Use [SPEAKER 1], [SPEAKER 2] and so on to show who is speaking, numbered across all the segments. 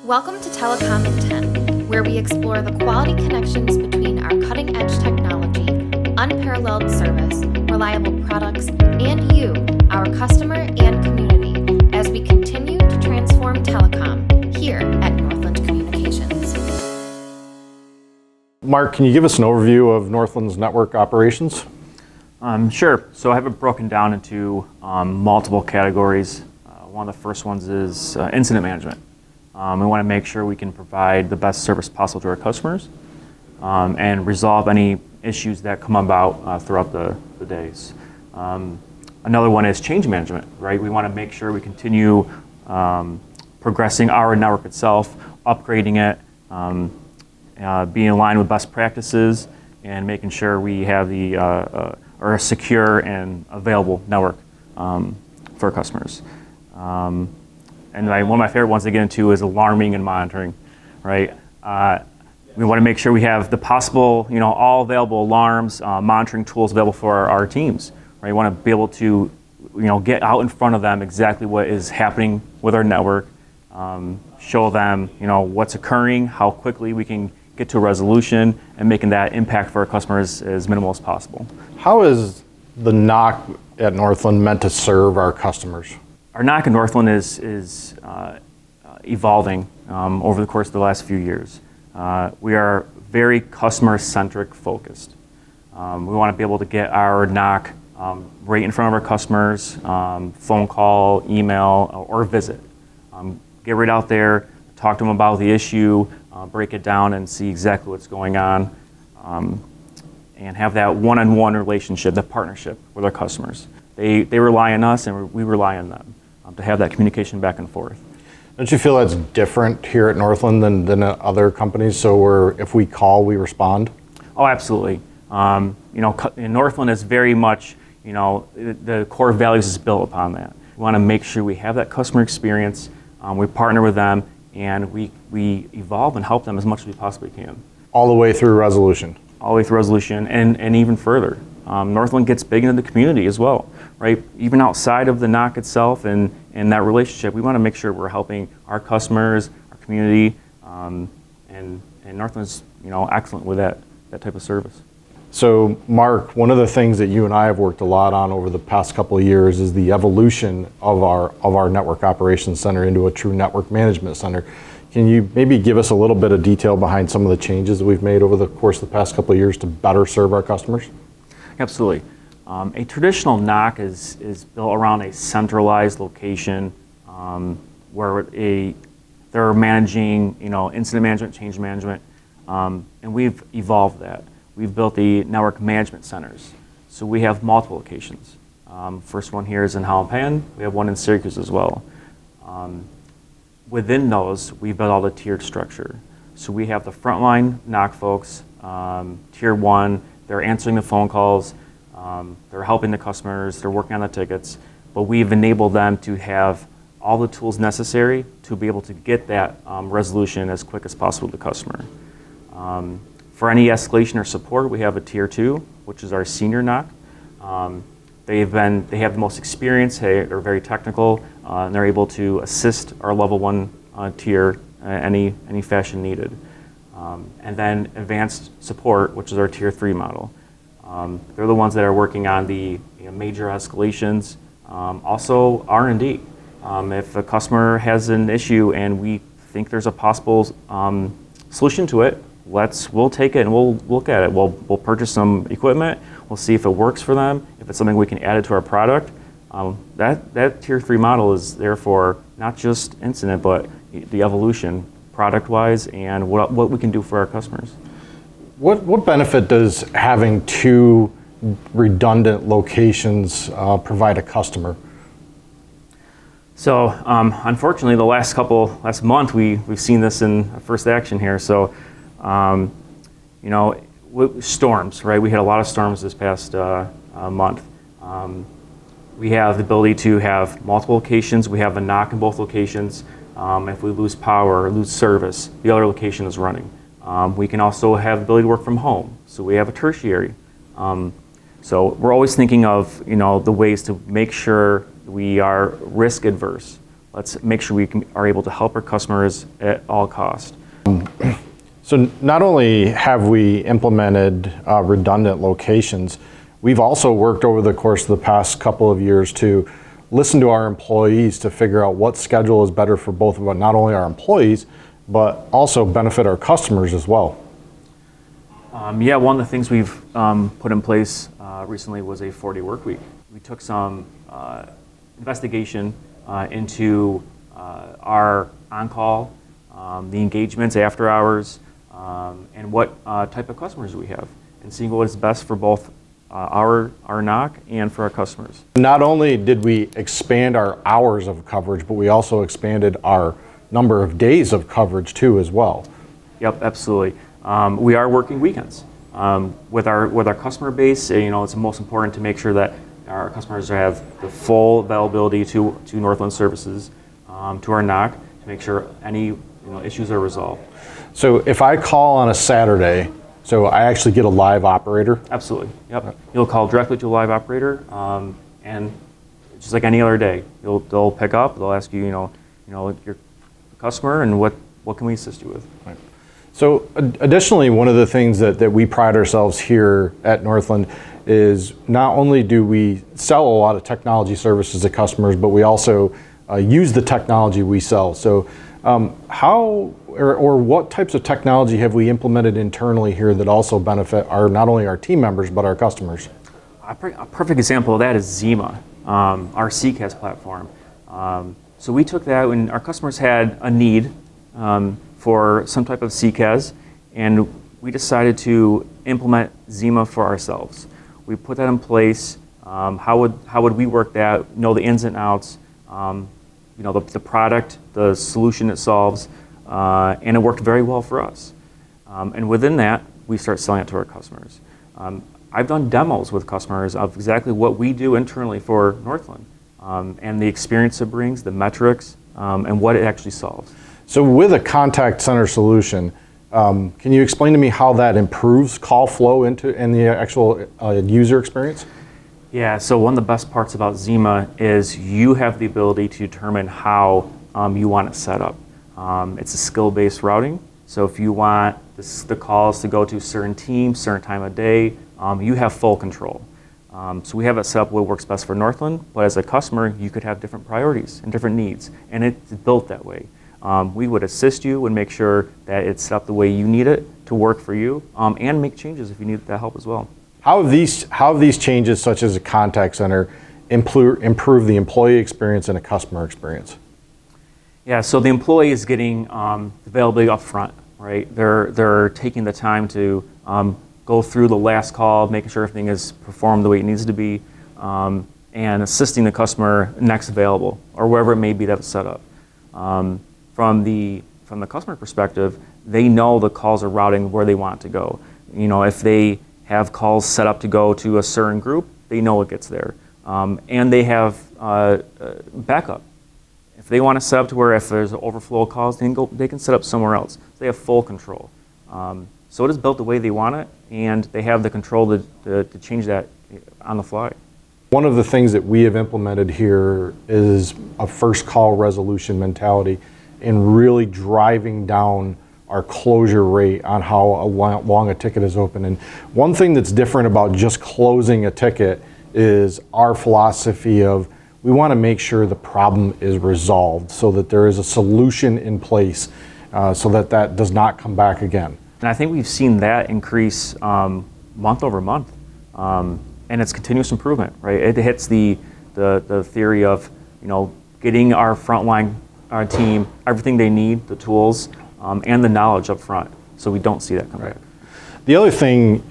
[SPEAKER 1] Welcome to Telecom in 10, where we explore the quality connections between our cutting-edge technology, unparalleled service, reliable products, and you, our customer and community, as we continue to transform telecom here at Northland Communications.
[SPEAKER 2] Mark, can you give us an overview of Northland's network operations?
[SPEAKER 3] Sure. So I have it broken down into multiple categories. One of the first ones is incident management. We want to make sure we can provide the best service possible to our customers and resolve any issues that come about throughout the days. Another one is change management, right? We want to make sure we continue progressing our network itself, upgrading it, being in line with best practices, and making sure we have a secure and available network for our customers. And one of my favorite ones to get into is alarming and monitoring, right? We want to make sure we have the possible, all available alarms, monitoring tools available for our teams, right? We want to be able to, get out in front of them exactly what is happening with our network, show them, what's occurring, how quickly we can get to a resolution, and making that impact for our customers as minimal as possible.
[SPEAKER 2] How is the NOC at Northland meant to serve our customers?
[SPEAKER 3] Our NOC in Northland is evolving over the course of the last few years. We are very customer-centric focused. We want to be able to get our NOC right in front of our customers, phone call, email, or visit. Get right out there, talk to them about the issue, break it down and see exactly what's going on, and have that one-on-one relationship, that partnership with our customers. They rely on us and we rely on them to have that communication back and forth.
[SPEAKER 2] Don't you feel that's different here at Northland than at other companies? So if we call, we respond?
[SPEAKER 3] Oh, absolutely. Northland is very much, the core values is built upon that. We want to make sure we have that customer experience, we partner with them, and we evolve and help them as much as we possibly can.
[SPEAKER 2] All the way through resolution?
[SPEAKER 3] All the way through resolution and even further. Northland gets big into the community as well, right? Even outside of the NOC itself and that relationship, we want to make sure we're helping our customers, our community, and Northland's excellent with that type of service.
[SPEAKER 2] So, Mark, one of the things that you and I have worked a lot on over the past couple of years is the evolution of our network operations center into a true network management center. Can you maybe give us a little bit of detail behind some of the changes that we've made over the course of the past couple of years to better serve our customers?
[SPEAKER 3] Absolutely. A traditional NOC is built around a centralized location where they're managing, incident management, change management, and we've evolved that. We've built the network management centers. So we have multiple locations. First one here is in Holland Penn. We have one in Syracuse as well. Within those, we built all the tiered structure. So we have the frontline NOC folks, tier 1, they're answering the phone calls, they're helping the customers, they're working on the tickets, but we've enabled them to have all the tools necessary to be able to get that resolution as quick as possible to the customer. For any escalation or support, we have a tier 2, which is our senior NOC. They have the most experience, they're very technical, and they're able to assist our level 1 tier any fashion needed. And then advanced support, which is our tier 3 model. They're the ones that are working on the major escalations, also R&D. If a customer has an issue and we think there's a possible solution to it, we'll take it and we'll look at it. We'll purchase some equipment. We'll see if it works for them. If it's something we can add it to our product. That tier 3 model is there for not just incident, but the evolution product-wise and what we can do for our customers.
[SPEAKER 2] What benefit does having 2 redundant locations provide a customer? So
[SPEAKER 3] unfortunately, the last month, we've seen this in first action here. So storms, right? We had a lot of storms this past month. We have the ability to have multiple locations. We have a NOC in both locations. If we lose power or lose service, the other location is running. We can also have the ability to work from home. So we have a tertiary. So we're always thinking of the ways to make sure we are risk adverse. let's make sure we are able to help our customers at all cost.
[SPEAKER 2] So not only have we implemented redundant locations, we've also worked over the course of the past couple of years to listen to our employees to figure out what schedule is better for both of us, not only our employees, but also benefit our customers as well.
[SPEAKER 3] Yeah, one of the things we've put in place recently was a 4-day work week. We took some investigation into our on-call, the engagements after hours, and what type of customers we have, and seeing what is best for both our NOC and for our customers. Not
[SPEAKER 2] only did we expand our hours of coverage, but we also expanded our number of days of coverage too as well.
[SPEAKER 3] Yep, absolutely. We are working weekends. With our customer base, it's most important to make sure that our customers have the full availability to Northland services, to our NOC, to make sure any issues are resolved.
[SPEAKER 2] So if I call on a Saturday, so I actually get a live operator?
[SPEAKER 3] Absolutely, yep. You'll call directly to a live operator, and just like any other day, they'll pick up, they'll ask you, your customer, and what can we assist you with?
[SPEAKER 2] Right. So additionally, one of the things that we pride ourselves here at Northland is not only do we sell a lot of technology services to customers, but we also use the technology we sell. So how or what types of technology have we implemented internally here that also benefit not only our team members, but our customers?
[SPEAKER 3] A perfect example of that is Zima, our CCAS platform. So we took that when our customers had a need for some type of CCAS, and we decided to implement Zima for ourselves. We put that in place. How would we work that? Know the ins and outs. The product, the solution it solves, and it worked very well for us. And within that, we start selling it to our customers. I've done demos with customers of exactly what we do internally for Northland, and the experience it brings, the metrics, and what it actually solves.
[SPEAKER 2] So with a contact center solution, can you explain to me how that improves call flow and the actual user experience?
[SPEAKER 3] Yeah, so one of the best parts about Zima is you have the ability to determine how you want it set up. It's a skill-based routing, so if you want the calls to go to a certain team, certain time of day, you have full control. So we have it set up what works best for Northland, but as a customer, you could have different priorities and different needs, and it's built that way. We would assist you and make sure that it's set up the way you need it to work for you, and make changes if you need that help as well.
[SPEAKER 2] How have these changes, such as a contact center, improve the employee experience and a customer experience?
[SPEAKER 3] Yeah, so the employee is getting availability up front, right? They're taking the time to go through the last call, making sure everything is performed the way it needs to be, and assisting the customer next available, or wherever it may be that it's set up. From the customer perspective, they know the calls are routing where they want to go. If they have calls set up to go to a certain group, they know it gets there. And they have backup. If they want to set up to where if there's an overflow of calls, they can set up somewhere else. So they have full control. So it is built the way they want it, and they have the control to change that on the fly.
[SPEAKER 2] One of the things that we have implemented here is a first call resolution mentality, and really driving down our closure rate on how long a ticket is open. And one thing that's different about just closing a ticket is our philosophy of we want to make sure the problem is resolved so that there is a solution in place so that does not come back again.
[SPEAKER 3] And I think we've seen that increase month over month. And it's continuous improvement, right? It hits the theory of getting our frontline team everything they need, the tools, and the knowledge up front, so we don't see that come back.
[SPEAKER 2] The other thing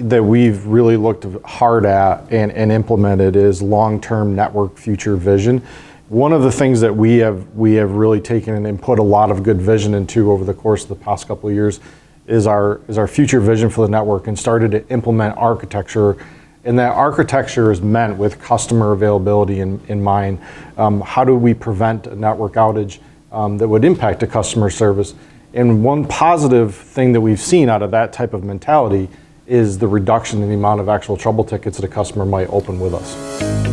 [SPEAKER 2] that we've really looked hard at and implemented is long-term network future vision. One of the things that we have really taken and put a lot of good vision into over the course of the past couple of years is our future vision for the network, and started to implement architecture. And that architecture is meant with customer availability in mind. How do we prevent a network outage that would impact a customer service? And one positive thing that we've seen out of that type of mentality is the reduction in the amount of actual trouble tickets that a customer might open with us.